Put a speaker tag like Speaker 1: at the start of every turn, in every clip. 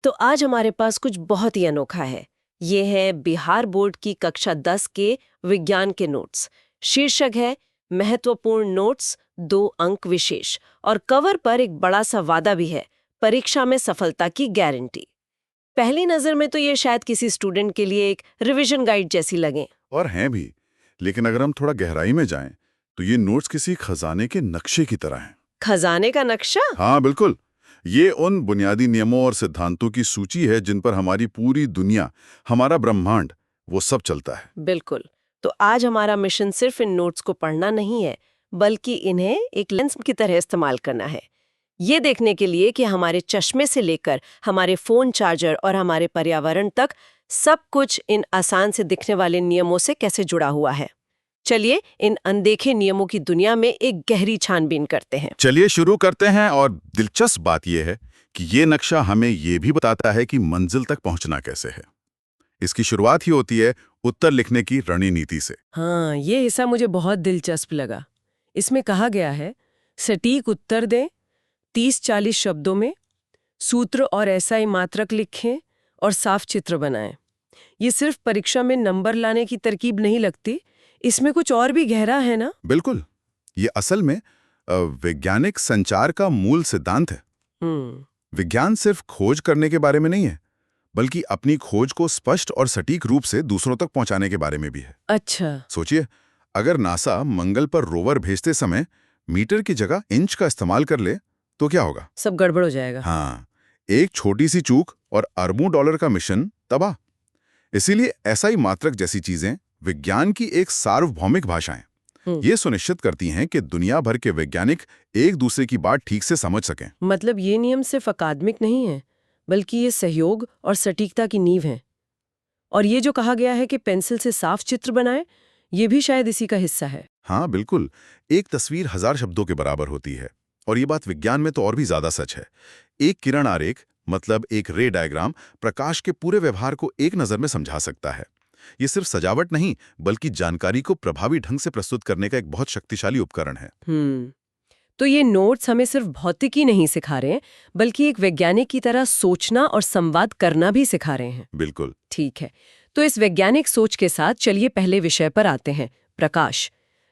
Speaker 1: तो आज हमारे पास कुछ बहुत ही अनोखा है। ये है बिहार बोर्ड की कक्षा 10 के विज्ञान के नोट्स। शीर्षक है महत्वपूर्ण नोट्स, 2 अंक विशेष, और कवर पर एक बड़ा सा वादा भी है, परीक्षा में सफलता की गारंटी। पहली नजर में तो ये शायद किसी स्टूडेंट के लिए एक रिवीजन गाइड जैसी लगे।
Speaker 2: और हैं भी। लेकिन अगर हम थोड़ा गहराई में जाएं, तो ये नोट्स किसी खजाने के नक्शे की तरह हैं।
Speaker 1: खजाने का नक्शा?
Speaker 2: हाँ, बिल्कुल। ये उन बुनियादी नियमों और सिद्धांतों की सूची है जिन पर हमारी पूरी दुनिया, हमारा ब्रह्मांड, वो सब चलता है।
Speaker 1: बिल्कुल। तो आज हमारा मिशन सिर्फ इन नोट्स को पढ़ना नहीं है, बल्कि इन्हें एक लेंस की तरह इस्तेमाल करना है। ये देखने के लिए कि हमारे चश्मे से लेकर हमारे फोन चार्जर और हमारे पर्यावरण तक सब कुछ इन आसान से दिखने वाले नियमों से कैसे जुड़ा हुआ है। चलिए इन अनदेखे नियमों की दुनिया में एक गहरी छानबीन करते हैं।
Speaker 2: चलिए शुरू करते हैं। और दिलचस्प बात यह है कि ये नक्शा हमें ये भी बताता है कि मंजिल तक पहुंचना कैसे है। इसकी शुरुआत ही होती है उत्तर लिखने की रणनीति से।
Speaker 1: हाँ, ये हिस्सा मुझे बहुत दिलचस्प लगा। इसमें कहा गया है, सटीक उत्तर दें, 30-40 शब्दों में, सूत्र और SI मात्रक लिखें और साफ चित्र बनाएं। ये सिर्फ परीक्षा में नंबर लाने की तरकीब नहीं लगती, इसमें कुछ और भी गहरा है ना?
Speaker 2: बिल्कुल। ये असल में वैज्ञानिक संचार का मूल सिद्धांत है। विज्ञान सिर्फ खोज करने के बारे में नहीं है, बल्कि अपनी खोज को स्पष्ट और सटीक रूप से दूसरों तक पहुंचाने के बारे में भी है।
Speaker 1: अच्छा।
Speaker 2: सोचिए, अगर नासा मंगल पर रोवर भेजते समय मीटर की जगह इंच का इस्तेमाल कर ले, तो क्या होगा?
Speaker 1: सब गड़बड़ हो जाएगा।
Speaker 2: हाँ, एक छोटी सी चूक और अरबों डॉलर का मिशन तबाह। इसीलिए SI मात्रक जैसी चीजें विज्ञान की एक सार्वभौमिक भाषा है। ये सुनिश्चित करती हैं कि दुनिया भर के वैज्ञानिक एक दूसरे की बात ठीक से समझ सकें।
Speaker 1: मतलब ये नियम सिर्फ अकादमिक नहीं है, बल्कि ये सहयोग और सटीकता की नींव है। और ये जो कहा गया है कि पेंसिल से साफ चित्र बनाएं, ये भी शायद इसी का हिस्सा है।
Speaker 2: हाँ, बिल्कुल। एक तस्वीर 1000 शब्दों के बराबर होती है। और ये बात विज्ञान में तो और भी ज्यादा सच है। एक किरण आरेख, मतलब एक रे डायग्राम, प्रकाश के पूरे व्यवहार को एक नजर में समझा सकता है। ये सिर्फ सजावट नहीं, बल्कि जानकारी को प्रभावी ढंग से प्रस्तुत करने का एक बहुत शक्तिशाली उपकरण है।
Speaker 1: तो ये नोट्स हमें सिर्फ भौतिकी नहीं सिखा रहे हैं, बल्कि एक वैज्ञानिक की तरह सोचना और संवाद करना भी सिखा रहे हैं।
Speaker 2: बिल्कुल।
Speaker 1: ठीक है, तो इस वैज्ञानिक सोच के साथ चलिए पहले विषय पर आते हैं, प्रकाश।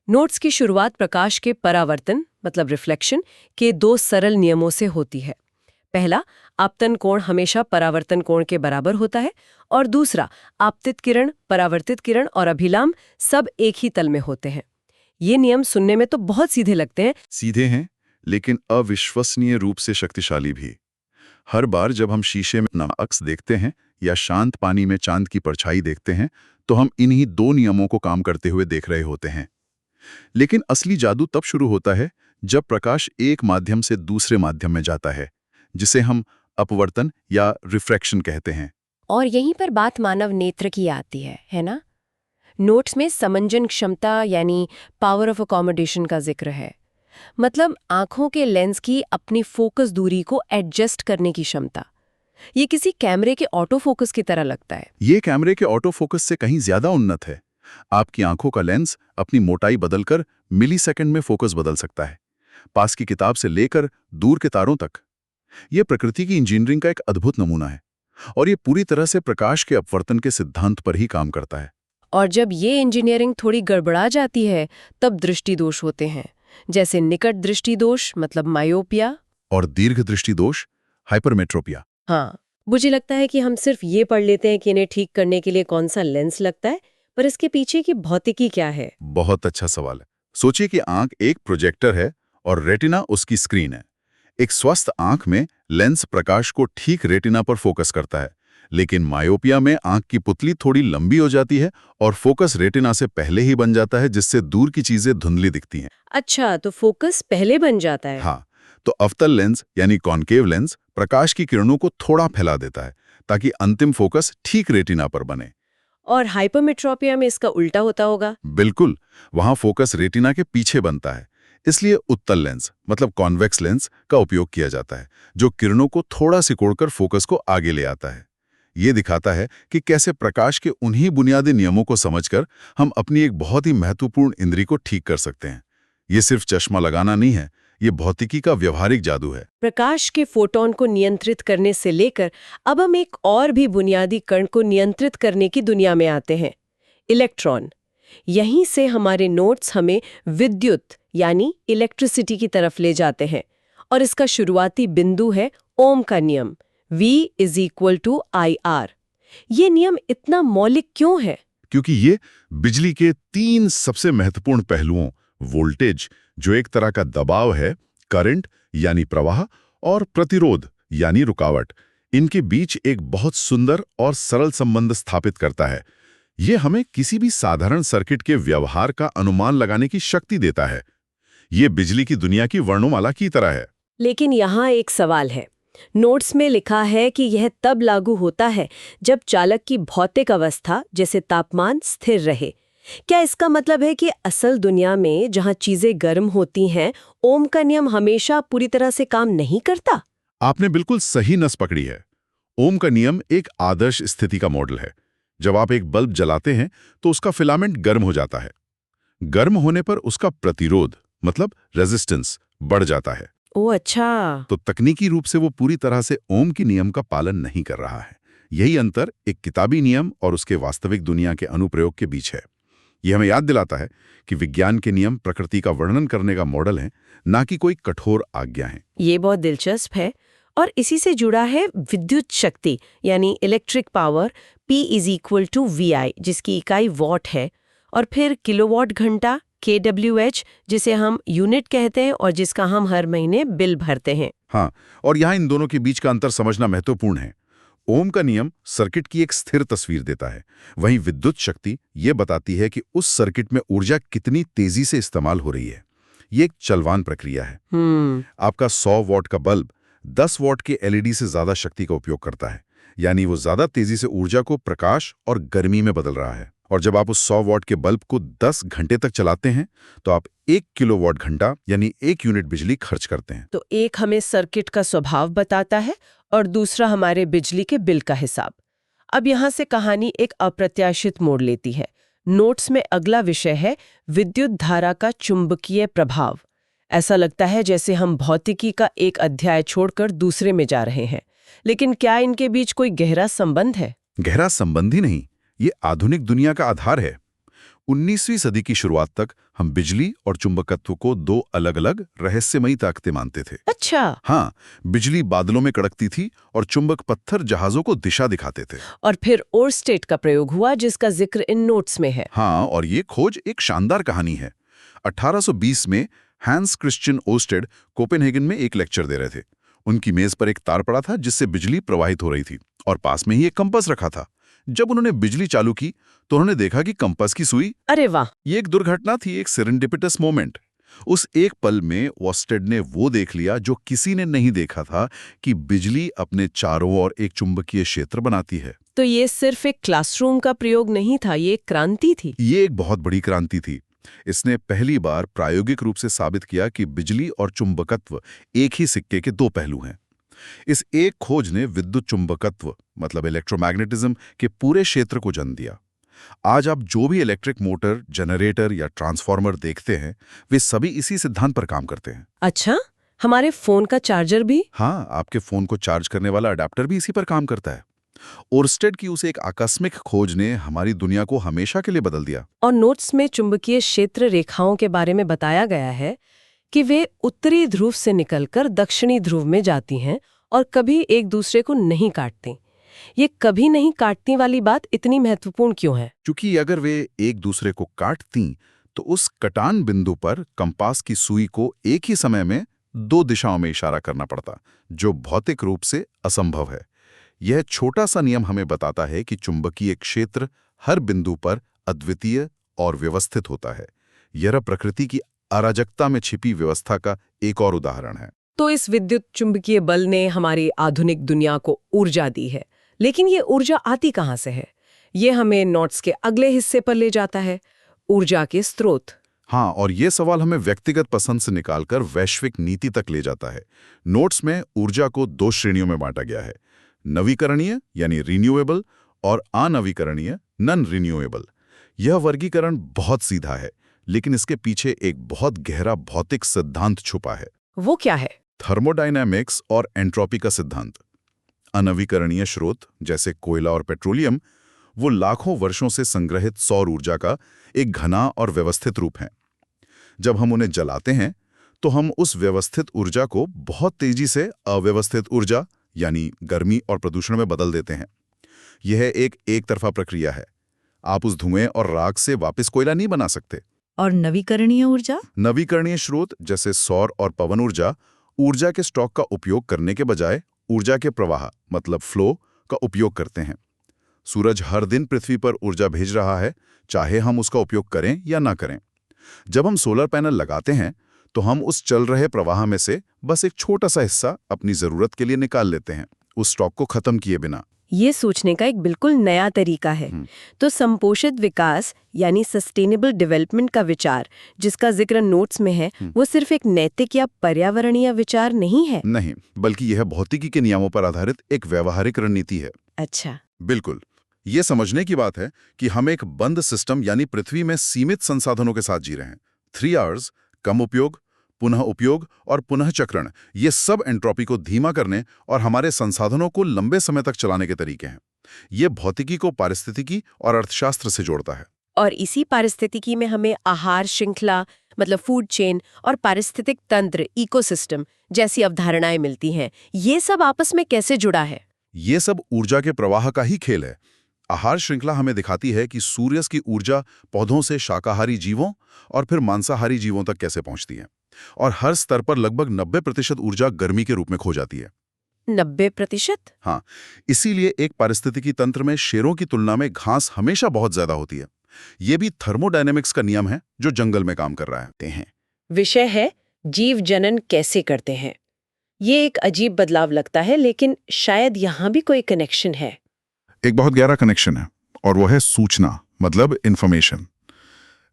Speaker 1: नोट्स की शुरुआत प्रकाश के परावर्तन, मतलब रिफ्लेक्शन, के 2 सरल नियमों से होती है। पहला, आपतन कोण हमेशा परावर्तन कोण के बराबर होता है, और दूसरा, आपतित किरण, परावर्तित किरण और अभिलाम सब एक ही तल में होते हैं। ये नियम सुनने में तो बहुत सीधे लगते हैं।
Speaker 2: सीधे हैं, लेकिन अविश्वसनीय रूप से शक्तिशाली भी। हर बार जब हम शीशे में अपना अक्स देखते हैं या शांत पानी में चांद की परछाई देखते हैं, तो हम इन्हीं 2 नियमों को काम करते हुए देख रहे होते हैं। लेकिन असली जादू तब शुरू होता है जब प्रकाश एक माध्यम से दूसरे माध्यम में जाता है, जिसे हम अपवर्तन या रिफ्रैक्शन कहते हैं।
Speaker 3: और यहीं पर बात मानव नेत्र की आती है ना? नोट्स में समंजन क्षमता यानी पावर ऑफ अकोमोडेशन का जिक्र है। मतलब आंखों के लेंस की अपनी फोकस दूरी को एडजस्ट करने की क्षमता। ये किसी कैमरे के ऑटो फोकस की तरह लगता है।
Speaker 2: ये कैमरे के ऑटो फोकस से कहीं ज्यादा उन्नत है। आपकी आंखों का लेंस अपनी मोटाई बदलकर मिलीसेकंड में फोकस बदल सकता है, पास की किताब से लेकर दूर के तारों तक। यह प्रकृति की इंजीनियरिंग का एक अद्भुत नमूना है, और ये पूरी तरह से प्रकाश के अपवर्तन के सिद्धांत पर ही काम करता है।
Speaker 1: और जब ये इंजीनियरिंग थोड़ी गड़बड़ा जाती है, तब दृष्टि दोष होते हैं, जैसे निकट दृष्टि दोष, मतलब मायोपिया,
Speaker 2: और दीर्घ दृष्टि दोष, हाइपरमेट्रोपिया।
Speaker 1: हाँ, मुझे लगता है कि हम सिर्फ ये पढ़ लेते हैं कि इन्हें ठीक करने के लिए कौन सा लेंस लगता है, पर इसके पीछे की भौतिकी क्या है?
Speaker 2: बहुत अच्छा सवाल है। सोचिए कि आंख एक प्रोजेक्टर है और रेटिना उसकी स्क्रीन है। एक स्वस्थ आंख में लेंस प्रकाश को ठीक रेटिना पर फोकस करता है, लेकिन मायोपिया में आंख की पुतली थोड़ी लंबी हो जाती है और फोकस रेटिना से पहले ही बन जाता है, जिससे दूर की चीजें धुंधली दिखती हैं।
Speaker 1: अच्छा, तो फोकस पहले बन जाता है।
Speaker 2: हाँ, तो अवतल लेंस यानी कॉन्केव लेंस प्रकाश की किरणों को थोड़ा फैला देता है, ताकि अंतिम फोकस ठीक रेटिना पर बने।
Speaker 1: और हाइपरमेट्रोपिया में इसका उल्टा होता होगा?
Speaker 2: बिल्कुल, वहां फोकस रेटिना के पीछे बनता है। इसलिए उत्तल लेंस, मतलब कॉन्वेक्स लेंस, का उपयोग किया जाता है, जो किरणों को थोड़ा सिकोड़कर फोकस को आगे ले आता है। ये दिखाता है कि कैसे प्रकाश के उन्हीं बुनियादी नियमों को समझकर हम अपनी एक बहुत ही महत्वपूर्ण इंद्री को ठीक कर सकते हैं। ये सिर्फ चश्मा लगाना नहीं है, ये भौतिकी का व्यवहारिक जादू है।
Speaker 1: प्रकाश के फोटॉन को नियंत्रित करने से लेकर अब हम एक और भी बुनियादी कण को नियंत्रित करने की दुनिया में आते हैं, इलेक्ट्रॉन। यहीं से हमारे नोट्स हमें विद्युत यानी इलेक्ट्रिसिटी की तरफ ले जाते हैं और इसका शुरुआती बिंदु है ओम का नियम, V = IR। ये नियम इतना मौलिक क्यों है?
Speaker 2: क्योंकि ये बिजली के 3 सबसे महत्वपूर्ण पहलुओं, वोल्टेज जो एक तरह का दबाव है, करंट यानी प्रवाह, और प्रतिरोध यानी रुकावट, इनके बीच एक बहुत सुंदर और सरल संबंध स्थापित करता है। ये हमें किसी भी साधारण सर्किट के व्यवहार का अनुमान लगाने की शक्ति देता है। ये बिजली की दुनिया की वर्णमाला की तरह है।
Speaker 1: लेकिन यहाँ एक सवाल है। नोट्स में लिखा है कि यह तब लागू होता है जब चालक की भौतिक अवस्था जैसे तापमान स्थिर रहे। क्या इसका मतलब है कि असल दुनिया में जहाँ चीजें गर्म होती हैं, ओम का नियम हमेशा पूरी तरह से काम नहीं करता?
Speaker 2: आपने बिल्कुल सही नस पकड़ी है। ओम का नियम एक आदर्श स्थिति का मॉडल है। जब आप एक बल्ब जलाते हैं तो उसका फिलामेंट गर्म हो जाता है। गर्म होने पर उसका प्रतिरोध मतलब रेजिस्टेंस बढ़ जाता है।
Speaker 1: ओह अच्छा।
Speaker 2: तो तकनीकी रूप से वो पूरी तरह से ओम की नियम का पालन नहीं कर रहा है। यही अंतर एक किताबी नियम और उसके वास्तविक दुनिया के अनुप्रयोग के बीच है। यह हमें याद दिलाता है कि विज्ञान के नियम प्रकृति का वर्णन करने का मॉडल है, ना कि कोई कठोर आज्ञा है।
Speaker 1: ये बहुत दिलचस्प है। और इसी से जुड़ा है विद्युत शक्ति यानी इलेक्ट्रिक पावर, P = VI, जिसकी इकाई वॉट है, और फिर किलोवाट घंटा kWh, जिसे हम यूनिट कहते हैं और जिसका हम हर महीने बिल भरते हैं।
Speaker 2: हाँ, और यहाँ इन दोनों के बीच का अंतर समझना महत्वपूर्ण है। ओम का नियम सर्किट की एक स्थिर तस्वीर देता है, वहीं विद्युत शक्ति ये बताती है कि उस सर्किट में ऊर्जा कितनी तेजी से इस्तेमाल हो रही है। ये एक चलवान प्रक्रिया है। आपका 100 वॉट का बल्ब 10 वॉट के LED से ज्यादा शक्ति का उपयोग करता है, यानी वो ज्यादा तेजी से ऊर्जा को प्रकाश और गर्मी में बदल रहा है। और जब आप उस 100 वॉट के बल्ब को 10 घंटे तक चलाते हैं तो आप 1 किलोवाट घंटा यानी 1 यूनिट बिजली खर्च करते हैं।
Speaker 1: तो एक हमें सर्किट का स्वभाव बताता है और दूसरा हमारे बिजली के बिल का हिसाब। अब यहाँ से कहानी एक अप्रत्याशित मोड़ लेती है। नोट्स में अगला विषय है विद्युत धारा का चुंबकीय प्रभाव। ऐसा लगता है जैसे हम भौतिकी का एक अध्याय छोड़कर दूसरे में जा रहे हैं, लेकिन क्या इनके बीच कोई गहरा संबंध है?
Speaker 2: गहरा संबंध ही नहीं, ये आधुनिक दुनिया का आधार है। 19वीं सदी की शुरुआत तक हम बिजली और चुंबकत्व को 2 अलग-अलग रहस्यमयी ताकतें मानते थे।
Speaker 1: अच्छा।
Speaker 2: हाँ, बिजली बादलों में कड़कती थी और चुंबक पत्थर जहाजों को दिशा दिखाते थे।
Speaker 1: और फिर ओरस्टेड का प्रयोग हुआ जिसका जिक्र इन नोट्स में है।
Speaker 2: हाँ, और ये खोज एक शानदार कहानी है। 1820 में हैंस क्रिश्चियन ओरस्टेड कोपेनहेगन में एक लेक्चर दे रहे थे। उनकी मेज पर एक तार पड़ा था जिससे बिजली प्रवाहित हो रही थी और पास में ही एक कंपास रखा था। जब उन्होंने बिजली चालू की तो उन्होंने देखा कि कंपास की सुई,
Speaker 1: अरे वाह,
Speaker 2: ये एक दुर्घटना थी, एक सेरेंडिपिटस मोमेंट। उस एक पल में ओरस्टेड ने वो देख लिया जो किसी ने नहीं देखा था, कि बिजली अपने चारों ओर एक चुंबकीय क्षेत्र बनाती है।
Speaker 1: तो ये सिर्फ एक क्लासरूम का प्रयोग नहीं था, ये एक क्रांति थी।
Speaker 2: ये एक बहुत बड़ी क्रांति थी। इसने पहली बार प्रायोगिक रूप से साबित किया कि बिजली और चुंबकत्व एक ही सिक्के के 2 पहलू हैं। इस एक खोज ने विद्युत चुंबकत्व मतलब इलेक्ट्रोमैग्नेटिज्म के पूरे क्षेत्र को जन्म दिया। आज आप जो भी इलेक्ट्रिक मोटर, जनरेटर या ट्रांसफार्मर देखते हैं, वे सभी इसी सिद्धांत पर काम करते हैं।
Speaker 1: अच्छा, हमारे फोन का चार्जर भी?
Speaker 2: हाँ, आपके फोन को चार्ज करने वाला अडेप्टर भी इसी पर काम करता है। ओरस्टेड की उस एक आकस्मिक खोज ने हमारी दुनिया को हमेशा के लिए बदल दिया।
Speaker 1: और नोट्स में चुंबकीय क्षेत्र रेखाओं के बारे में बताया गया है कि वे उत्तरी ध्रुव से निकलकर दक्षिणी ध्रुव में जाती हैं और कभी एक दूसरे को नहीं काटती। ये कभी नहीं काटती वाली बात इतनी महत्वपूर्ण क्यों है?
Speaker 2: क्योंकि अगर वे एक दूसरे को काटती तो उस कटान बिंदु पर कंपास की सुई को एक ही समय में 2 दिशाओं में इशारा करना पड़ता, जो भौतिक रूप से असंभव है। यह छोटा सा नियम हमें बताता है कि चुंबकीय क्षेत्र हर बिंदु पर अद्वितीय और व्यवस्थित होता है। यह प्रकृति की अराजकता में छिपी व्यवस्था का एक और उदाहरण है।
Speaker 1: तो इस विद्युत चुंबकीय बल ने हमारी आधुनिक दुनिया को ऊर्जा दी है, लेकिन ये ऊर्जा आती कहाँ से है? ये हमें नोट्स के अगले हिस्से पर ले जाता है, ऊर्जा के स्रोत।
Speaker 2: हाँ, और ये सवाल हमें व्यक्तिगत पसंद से निकालकर वैश्विक नीति तक ले जाता है। नोट्स में ऊर्जा को 2 श्रेणियों में बांटा गया है, नवीकरणीय यानी रिन्यूएबल और अनवीकरणीय नॉन रिन्यूएबल। यह वर्गीकरण बहुत सीधा है, लेकिन इसके पीछे एक बहुत गहरा भौतिक सिद्धांत छुपा है।
Speaker 1: वो क्या है?
Speaker 2: थर्मोडायनामिक्स और एंट्रोपी का सिद्धांत। अनवीकरणीय स्रोत जैसे कोयला और पेट्रोलियम वो लाखों वर्षों से संग्रहित सौर ऊर्जा का एक घना और व्यवस्थित रूप है। जब हम उन्हें जलाते हैं तो हम उस व्यवस्थित ऊर्जा को बहुत तेजी से अव्यवस्थित ऊर्जा यानी गर्मी और प्रदूषण में बदल देते हैं। यह एक तरफा प्रक्रिया है। आप उस धुएं और राख से वापस कोयला नहीं बना सकते।
Speaker 4: और नवीकरणीय ऊर्जा?
Speaker 2: नवीकरणीय स्रोत जैसे सौर और पवन ऊर्जा के स्टॉक का उपयोग करने के बजाय ऊर्जा के प्रवाह मतलब फ्लो का उपयोग करते हैं। सूरज हर दिन पृथ्वी पर ऊर्जा भेज रहा है, चाहे हम उसका उपयोग करें या ना करें। जब हम सोलर पैनल लगाते हैं तो हम उस चल रहे प्रवाह में से बस एक छोटा सा हिस्सा अपनी जरूरत के लिए निकाल लेते हैं, उस स्टॉक को खत्म किए बिना।
Speaker 3: ये सोचने का एक बिल्कुल नया तरीका है। तो संपोषित विकास यानी सस्टेनेबल डेवलपमेंट का विचार जिसका जिक्र नोट्स में है, वो सिर्फ एक नैतिक या पर्यावरणीय विचार नहीं है।
Speaker 2: नहीं, बल्कि यह भौतिकी के नियमों पर आधारित एक व्यवहारिक रणनीति है।
Speaker 3: अच्छा।
Speaker 2: बिल्कुल। ये समझने की बात है कि हम एक बंद सिस्टम यानी पृथ्वी में सीमित संसाधनों के साथ जी रहे हैं। 3 Rs, कम उपयोग, पुनः उपयोग और पुनः चक्रण, ये सब एंट्रोपी को धीमा करने और हमारे संसाधनों को लंबे समय तक चलाने के तरीके हैं। ये भौतिकी को पारिस्थितिकी और अर्थशास्त्र से जोड़ता है।
Speaker 3: और इसी पारिस्थितिकी में हमें आहार श्रृंखला मतलब फूड चेन और पारिस्थितिक तंत्र इकोसिस्टम जैसी अवधारणाएं मिलती हैं। ये सब आपस में कैसे जुड़ा है?
Speaker 2: ये सब ऊर्जा के प्रवाह का ही खेल है। आहार श्रृंखला हमें दिखाती है कि सूर्य की ऊर्जा पौधों से शाकाहारी जीवों और फिर मांसाहारी जीवों तक कैसे पहुंचती है, और हर स्तर पर लगभग 90% ऊर्जा गर्मी के रूप में खो जाती है।
Speaker 3: 90%?
Speaker 2: हाँ, इसीलिए एक पारिस्थितिकी तंत्र में शेरों की तुलना में घास हमेशा बहुत ज्यादा होती है। ये भी थर्मोडायनेमिक्स का नियम है जो जंगल में काम कर रहा है।
Speaker 1: विषय है जीव जनन कैसे करते हैं। ये एक अजीब बदलाव लगता है, लेकिन शायद यहाँ भी कोई कनेक्शन है।
Speaker 2: एक बहुत गहरा कनेक्शन है, और वो है सूचना मतलब इंफॉर्मेशन।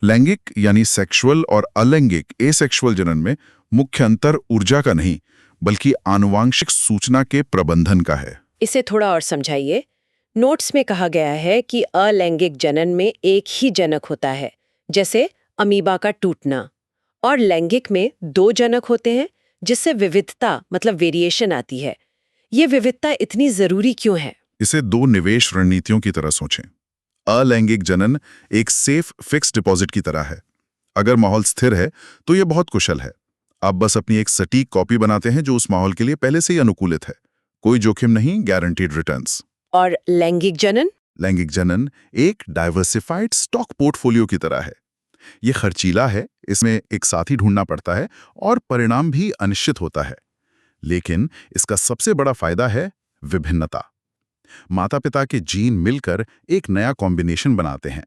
Speaker 2: लैंगिक यानी सेक्सुअल और अलैंगिक एसेक्सुअल जनन में मुख्य अंतर ऊर्जा का नहीं बल्कि आनुवांशिक सूचना के प्रबंधन का है।
Speaker 1: इसे थोड़ा और समझाइए। नोट्स में कहा गया है कि अलैंगिक जनन में एक ही जनक होता है, जैसे अमीबा का टूटना, और लैंगिक में 2 जनक होते हैं जिससे विविधता मतलब वेरिएशन आती है। ये विविधता इतनी जरूरी क्यों है?
Speaker 2: इसे 2 निवेश रणनीतियों की तरह सोचें। अलैंगिक जनन एक सेफ फिक्स डिपॉजिट की तरह है। अगर माहौल स्थिर है तो ये बहुत कुशल है। आप बस अपनी एक सटीक कॉपी बनाते हैं जो उस माहौल के लिए पहले से ही अनुकूलित है। कोई जोखिम नहीं, गारंटीड रिटर्न्स।
Speaker 1: और लैंगिक जनन?
Speaker 2: लैंगिक जनन एक डाइवर्सिफाइड स्टॉक पोर्टफोलियो की तरह है। ये खर्चीला है, इसमें एक साथी ढूंढना पड़ता है और परिणाम भी अनिश्चित होता है। लेकिन इसका सबसे बड़ा फायदा है विभिन्नता। माता पिता के जीन मिलकर एक नया कॉम्बिनेशन बनाते हैं।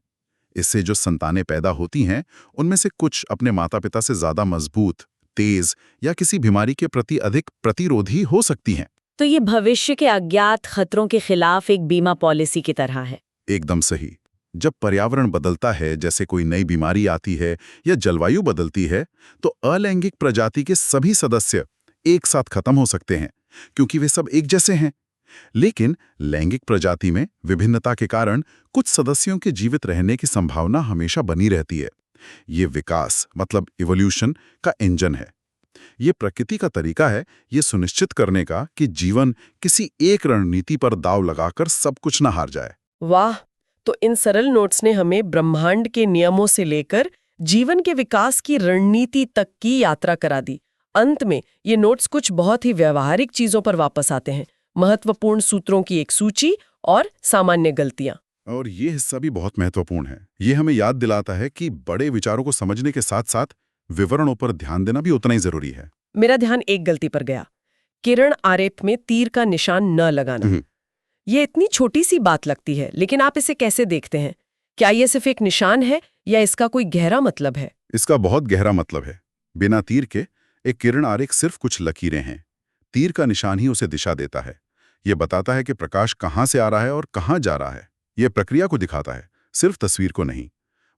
Speaker 2: इससे जो संतानें पैदा होती हैं उनमें से कुछ अपने माता पिता से ज्यादा मजबूत, तेज या किसी बीमारी के प्रति अधिक प्रतिरोधी हो सकती हैं।
Speaker 4: तो ये भविष्य के अज्ञात खतरों के खिलाफ एक बीमा पॉलिसी की तरह है।
Speaker 2: एकदम सही। जब पर्यावरण बदलता है, जैसे कोई नई बीमारी आती है या जलवायु बदलती है, तो अलैंगिक प्रजाति के सभी सदस्य एक साथ खत्म हो सकते हैं क्योंकि वे सब एक जैसे हैं। लेकिन लैंगिक प्रजाति में विभिन्नता के कारण कुछ सदस्यों के जीवित रहने की संभावना हमेशा बनी रहती है। ये विकास मतलब इवोल्यूशन का इंजन है। ये प्रकृति का तरीका है ये सुनिश्चित करने का कि जीवन किसी एक रणनीति पर दांव लगाकर सब कुछ न हार जाए।
Speaker 1: वाह! तो इन सरल नोट्स ने हमें ब्रह्मांड के नियमों से लेकर जीवन के विकास की रणनीति तक की यात्रा करा दी। अंत में ये नोट्स कुछ बहुत ही व्यवहारिक चीजों पर वापस आते हैं। महत्वपूर्ण सूत्रों की एक सूची और सामान्य गलतियां।
Speaker 2: और ये हिस्सा भी बहुत महत्वपूर्ण है। ये हमें याद दिलाता है कि बड़े विचारों को समझने के साथ साथ विवरणों पर ध्यान देना भी उतना ही जरूरी है।
Speaker 1: मेरा ध्यान एक गलती पर गया। किरण आरेख में तीर का निशान न लगाना। ये इतनी छोटी सी बात लगती है, लेकिन आप इसे कैसे देखते हैं? क्या ये सिर्फ एक निशान है या इसका कोई गहरा मतलब है?
Speaker 2: इसका बहुत गहरा मतलब है। बिना तीर के एक किरण आरेख सिर्फ कुछ लकीरें हैं। तीर का निशान ही उसे दिशा देता है। ये बताता है कि प्रकाश कहाँ से आ रहा है और कहाँ जा रहा है। ये प्रक्रिया को दिखाता है, सिर्फ तस्वीर को नहीं।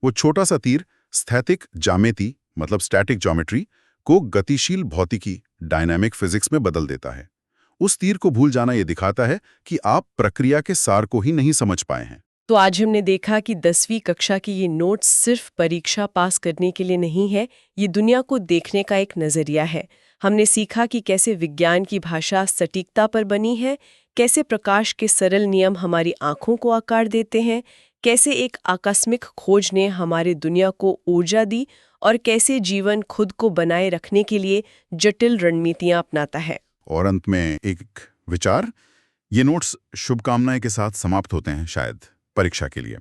Speaker 2: वो छोटा सा तीर स्थैतिक ज्यामिति मतलब स्टैटिक ज्योमेट्री को गतिशील भौतिकी डायनामिक फिजिक्स में बदल देता है। उस तीर को भूल जाना ये दिखाता है कि आप प्रक्रिया के सार को ही नहीं समझ पाए हैं।
Speaker 1: तो आज हमने देखा कि 10वीं कक्षा की ये नोट्स सिर्फ परीक्षा पास करने के लिए नहीं है, ये दुनिया को देखने का एक नजरिया है। हमने सीखा कि कैसे विज्ञान की भाषा सटीकता पर बनी है, कैसे प्रकाश के सरल नियम हमारी आंखों को आकार देते हैं, कैसे एक आकस्मिक खोज ने हमारी दुनिया को ऊर्जा दी और कैसे जीवन खुद को बनाए रखने के लिए जटिल रणनीतियां अपनाता है।
Speaker 2: और अंत में एक विचार, ये नोट्स शुभकामनाएं के साथ समाप्त होते हैं शायद परीक्षा के लिए।